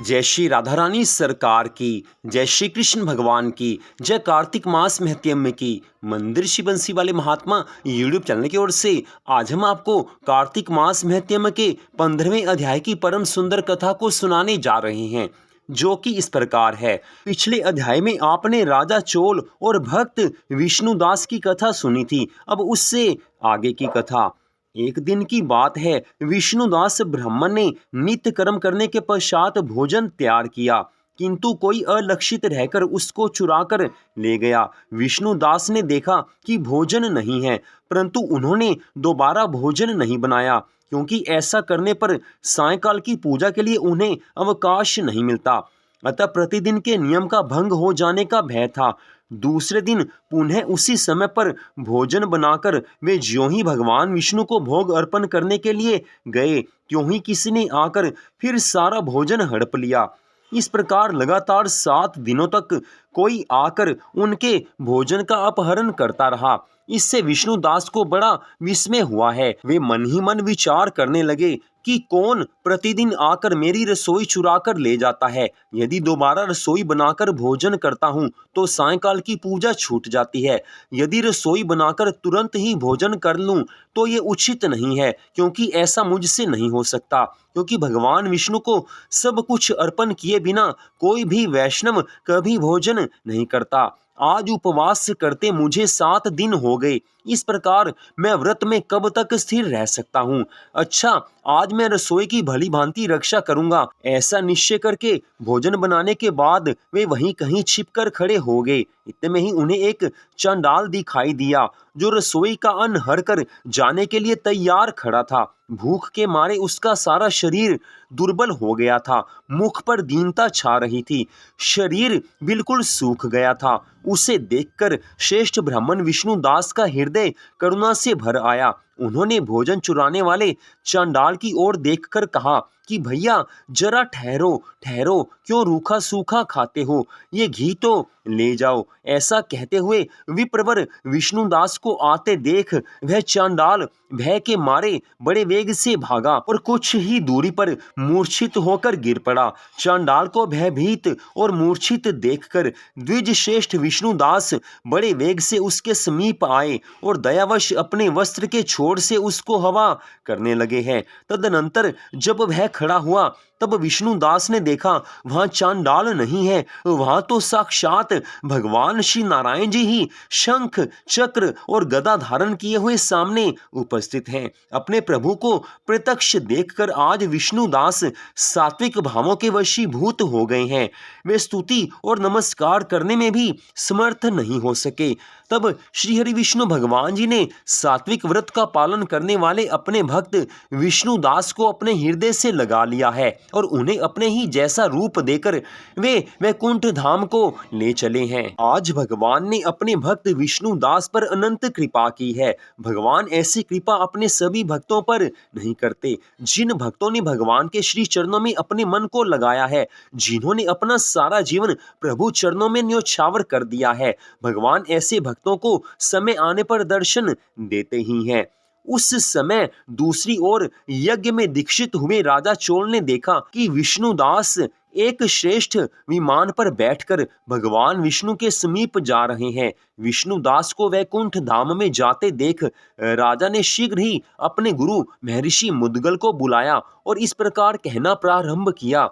जय श्री राधा रानी सरकार की, जय श्री कृष्ण भगवान की, जय कार्तिक मास महत्यम की। मंदिर श्री बंसी वाले महात्मा यूट्यूब चैनल की ओर से आज हम आपको कार्तिक मास महत्यम के 15वें अध्याय की परम सुंदर कथा को सुनाने जा रहे हैं, जो कि इस प्रकार है। पिछले अध्याय में आपने राजा चोल और भक्त विष्णुदास की कथा सुनी थी। अब उससे आगे की कथा। एक दिन की बात है, विष्णुदास ब्राह्मण ने नित्य कर्म करने के पश्चात भोजन तैयार किया, किंतु कोई अलक्षित रहकर उसको चुराकर ले गया। विष्णुदास ने देखा कि भोजन नहीं है, परंतु उन्होंने दोबारा भोजन नहीं बनाया, क्योंकि ऐसा करने पर सायंकाल की पूजा के लिए उन्हें अवकाश नहीं मिलता। अतः प्रतिदिन के नियम का भंग हो जाने का भय था। दूसरे दिन पुनः उसी समय पर भोजन बनाकर वे ज्यों ही भगवान विष्णु को भोग अर्पण करने के लिए गए, त्यों ही किसी ने आकर फिर सारा भोजन हड़प लिया। इस प्रकार लगातार 7 दिनों तक कोई आकर उनके भोजन का अपहरण करता रहा। इससे विष्णुदास को बड़ा विस्मय हुआ है। वे मन ही मन विचार करने लगे कि कौन प्रतिदिन आकर मेरी रसोई चुरा कर ले जाता है। यदि दोबारा रसोई बनाकर भोजन करता हूँ तो सायंकाल की पूजा छूट जाती है। यदि रसोई बनाकर तुरंत ही भोजन कर लूँ तो ये उचित नहीं है, क्योंकि ऐसा मुझसे नहीं हो सकता, क्योंकि भगवान विष्णु को सब कुछ अर्पण किए बिना कोई भी वैष्णव कभी भोजन नहीं करता। आज उपवास करते मुझे 7 दिन हो गए। इस प्रकार मैं व्रत में कब तक स्थिर रह सकता हूँ। अच्छा, आज मैं रसोई की भली भांति रक्षा करूंगा। ऐसा निश्चय करके भोजन बनाने के बाद वे वहीं कहीं छिपकर खड़े हो गए। इतने में ही उन्हें एक चांडाल दिखाई दिया, जो रसोई का अन्न हर कर जाने के लिए तैयार खड़ा था। भूख के मारे उसका सारा शरीर दुर्बल हो गया था, मुख पर दीनता छा रही थी, शरीर बिल्कुल सूख गया था। उसे देखकर श्रेष्ठ ब्राह्मण विष्णुदास का हृदय करुणा से भर आया। उन्होंने भोजन चुराने वाले चांडाल की ओर देखकर कहा कि भैया जरा ठहरो ठहरो, क्यों रूखा सूखा खाते हो, ये घी तो ले जाओ। ऐसा कहते हुए विप्रवर विष्णुदास को आते देख वह चांडाल भय के मारे बड़े वेग से भागा और कुछ ही दूरी पर मूर्छित होकर गिर पड़ा। चांडाल को भयभीत और मूर्छित देखकर द्विज श्रेष्ठ विष्णुदास बड़े वेग से उसके समीप आए और दयावश अपने वस्त्र के छोर से उसको हवा करने लगे हैं। तदनंतर जब वह खड़ा हुआ तब विष्णुदास ने देखा वहां चांडाल नहीं है, वहां तो साक्षात भगवान श्री नारायण जी ही शंख चक्र और गदा धारण किए हुए सामने उपस्थित हैं। अपने प्रभु को प्रत्यक्ष देखकर आज विष्णुदास सात्विक भावों के वशीभूत हो गए हैं। वे स्तुति और नमस्कार करने में भी समर्थ नहीं हो सके। तब श्री हरि विष्णु भगवान जी ने सात्विक व्रत का पालन करने वाले अपने भक्त विष्णुदास को अपने हृदय से लगा लिया है और उन्हें अपने ही जैसा रूप देकर वे वैकुंठ धाम को ले चले हैं। आज भगवान ने अपने भक्त विष्णुदास पर अनंत कृपा की है। भगवान ऐसी कृपा अपने सभी भक्तों पर नहीं करते। जिन भक्तों ने भगवान के श्री चरणों में अपने मन को लगाया है, जिन्होंने अपना सारा जीवन प्रभु चरणों में न्योछावर कर दिया है, भगवान ऐसे भक्तों को समय आने पर दर्शन देते ही हैं। उस समय दूसरी ओर यज्ञ में दीक्षित हुए राजा चोल ने देखा कि विष्णुदास एक श्रेष्ठ विमान पर बैठकर भगवान विष्णु के समीप जा रहे हैं। विष्णुदास को वैकुंठ धाम में जाते देख राजा ने शीघ्र ही अपने गुरु महर्षि मुद्गल को बुलाया और इस प्रकार कहना प्रारंभ किया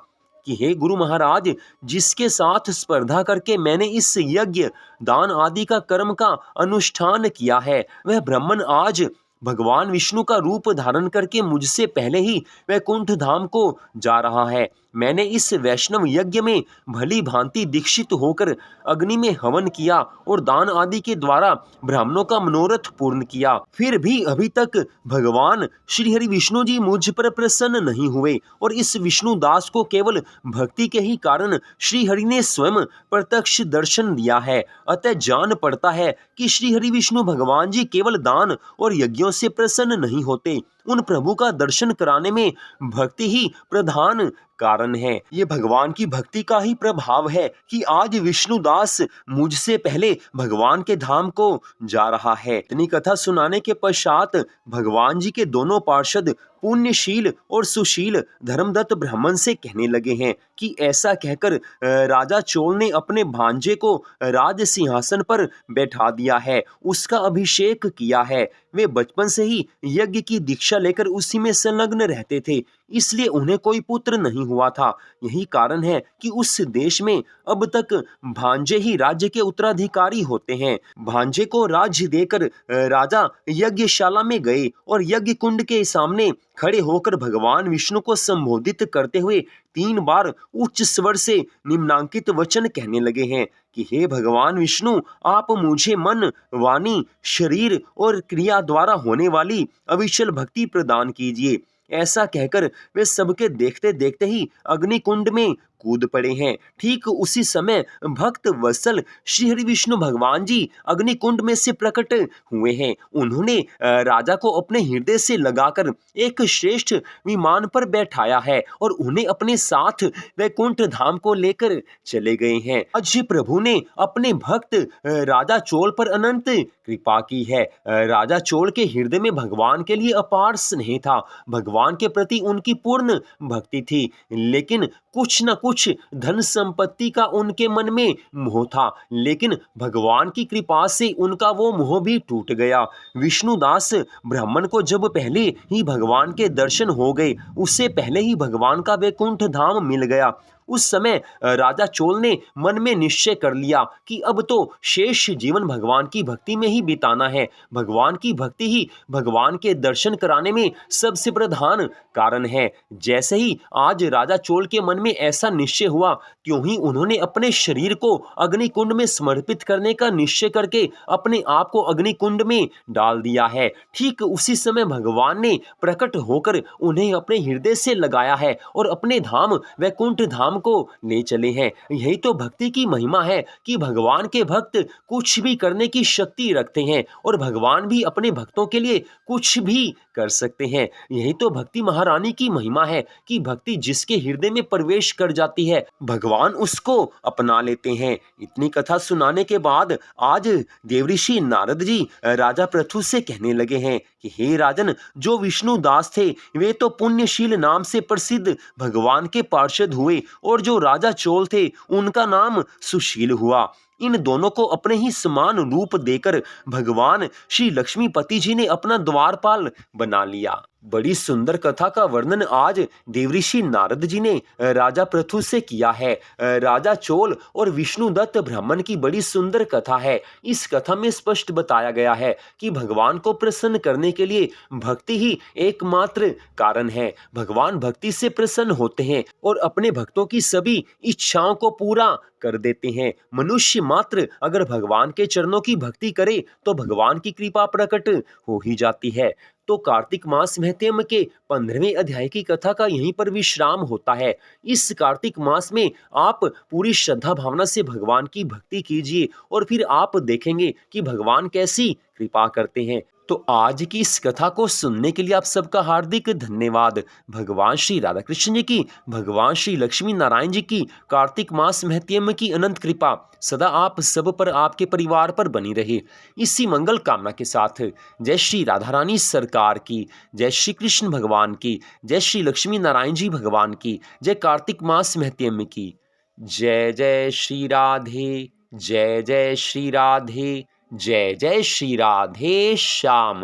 कि हे गुरु महाराज, जिसके साथ स्पर्धा करके मैंने इस यज्ञ दान आदि का कर्म का अनुष्ठान किया है, वह ब्राह्मण आज भगवान विष्णु का रूप धारण करके मुझसे पहले ही वैकुंठ धाम को जा रहा है। मैंने इस वैष्णव यज्ञ में भली भांति दीक्षित होकर अग्नि में हवन किया और दान आदि के द्वारा ब्राह्मणों का मनोरथ पूर्ण किया। फिर भी अभी तक भगवान श्री हरि विष्णु जी मुझ पर प्रसन्न नहीं हुए और इस विष्णुदास को केवल भक्ति के ही कारण श्री हरि ने स्वयं प्रत्यक्ष दर्शन दिया है। अतः जान पड़ता है कि श्री हरि विष्णु भगवान जी केवल दान और यज्ञों से प्रसन्न नहीं होते, उन प्रभु का दर्शन कराने में भक्ति ही प्रधान कारण है। ये भगवान की भक्ति का ही प्रभाव है कि आज विष्णुदास मुझसे पहले भगवान के धाम को जा रहा है। इतनी कथा सुनाने के पश्चात भगवान जी के दोनों पार्षद पुण्यशील और सुशील धर्मदत्त ब्राह्मण से कहने लगे हैं कि ऐसा कहकर राजा चोल ने अपने भांजे को राज सिंहासन पर बैठा दिया है, उसका अभिषेक किया है। वे बचपन से ही यज्ञ की दीक्षा लेकर उसी में संलग्न रहते थे, इसलिए उन्हें कोई पुत्र नहीं हुआ था। यही कारण है कि उस देश में अब तक भांजे ही राज्य के उत्तराधिकारी होते हैं। भांजे को राज्य देकर राजा यज्ञशाला में गए और यज्ञ कुंड के सामने खड़े होकर भगवान विष्णु को संबोधित करते हुए 3 बार उच्च स्वर से निम्नांकित वचन कहने लगे हैं कि हे भगवान विष्णु, आप मुझे मन, वाणी, शरीर और क्रिया द्वारा होने वाली अविचल भक्ति प्रदान कीजिए। ऐसा कहकर वे सबके देखते देखते ही अग्निकुंड में कूद पड़े हैं। ठीक उसी समय भक्त वत्सल श्री हरि विष्णु भगवान जी अग्निकुंड में से प्रकट हुए हैं। उन्होंने राजा को अपने हृदय से लगाकर एक श्रेष्ठ विमान पर बैठाया है और उन्हें अपने साथ वैकुंठ धाम को लेकर चले गए हैं। आज प्रभु ने अपने भक्त राजा चोल पर अनंत कृपा की है। राजा चोल के हृदय में भगवान के लिए अपार स्नेह था, भगवान के प्रति उनकी पूर्ण भक्ति थी, लेकिन कुछ न कुछ धन संपत्ति का उनके मन में मोह था। लेकिन भगवान की कृपा से उनका वो मोह भी टूट गया। विष्णुदास ब्राह्मण को जब पहले ही भगवान के दर्शन हो गए, उससे पहले ही भगवान का वैकुंठ धाम मिल गया। उस समय राजा चोल ने मन में निश्चय कर लिया कि अब तो शेष जीवन भगवान की भक्ति में ही बिताना है। भगवान की भक्ति ही भगवान के दर्शन कराने में सबसे प्रधान कारण है। जैसे ही आज राजा चोल के मन में ऐसा निश्चय हुआ, त्यों ही उन्होंने अपने शरीर को अग्निकुंड में समर्पित करने का निश्चय करके अपने आप को अग्निकुंड में डाल दिया है। ठीक उसी समय भगवान ने प्रकट होकर उन्हें अपने हृदय से लगाया है और अपने धाम वैकुंठ धाम को ले चले हैं। यही तो भक्ति की महिमा है कि भगवान के भक्त कुछ भी करने की शक्ति रखते हैं और भगवान भी अपने भक्तों के लिए कुछ भी कर सकते हैं। यही तो भक्ति महारानी की महिमा है कि भक्ति जिसके हृदय में प्रवेश कर जाती है, भगवान उसको अपना लेते हैं। इतनी कथा सुनाने के बाद आज देवऋषि नारद जी राजा पृथु से कहने लगे हैं कि हे राजन, जो विष्णु दास थे वे तो पुण्यशील नाम से प्रसिद्ध भगवान के पार्षद हुए और जो राजा चोल थे उनका नाम सुशील हुआ। इन दोनों को अपने ही समान रूप देकर भगवान श्री लक्ष्मीपति जी ने अपना द्वारपाल बना लिया। बड़ी सुंदर कथा का वर्णन आज देवऋषि नारद जी ने राजा पृथु से किया है। राजा चोल और विष्णुदत्त ब्राह्मण की बड़ी सुंदर कथा है। इस कथा में स्पष्ट बताया गया है कि भगवान को प्रसन्न करने के लिए भक्ति ही एकमात्र कारण है। भगवान भक्ति से प्रसन्न होते हैं और अपने भक्तों की सभी इच्छाओं को पूरा कर देते हैं। मनुष्य मात्र अगर भगवान के चरणों की भक्ति करे तो भगवान की कृपा प्रकट हो ही जाती है। तो कार्तिक मास महत्म के 15वें अध्याय की कथा का यहीं पर विश्राम होता है। इस कार्तिक मास में आप पूरी श्रद्धा भावना से भगवान की भक्ति कीजिए और फिर आप देखेंगे कि भगवान कैसी कृपा करते हैं। तो आज की इस कथा को सुनने के लिए आप सबका हार्दिक धन्यवाद। भगवान श्री राधा कृष्ण जी की, भगवान श्री लक्ष्मी नारायण जी की कार्तिक मास महत्म की अनंत कृपा सदा आप सब पर, आपके परिवार पर बनी रहे। इसी मंगल कामना के साथ जय श्री राधा रानी सरकार की, जय श्री कृष्ण भगवान की, जय श्री लक्ष्मी नारायण जी भगवान की, जय कार्तिक मास महत्म की। जय जय श्री राधे, जय जय श्री राधे, जय जय श्री राधे श्याम।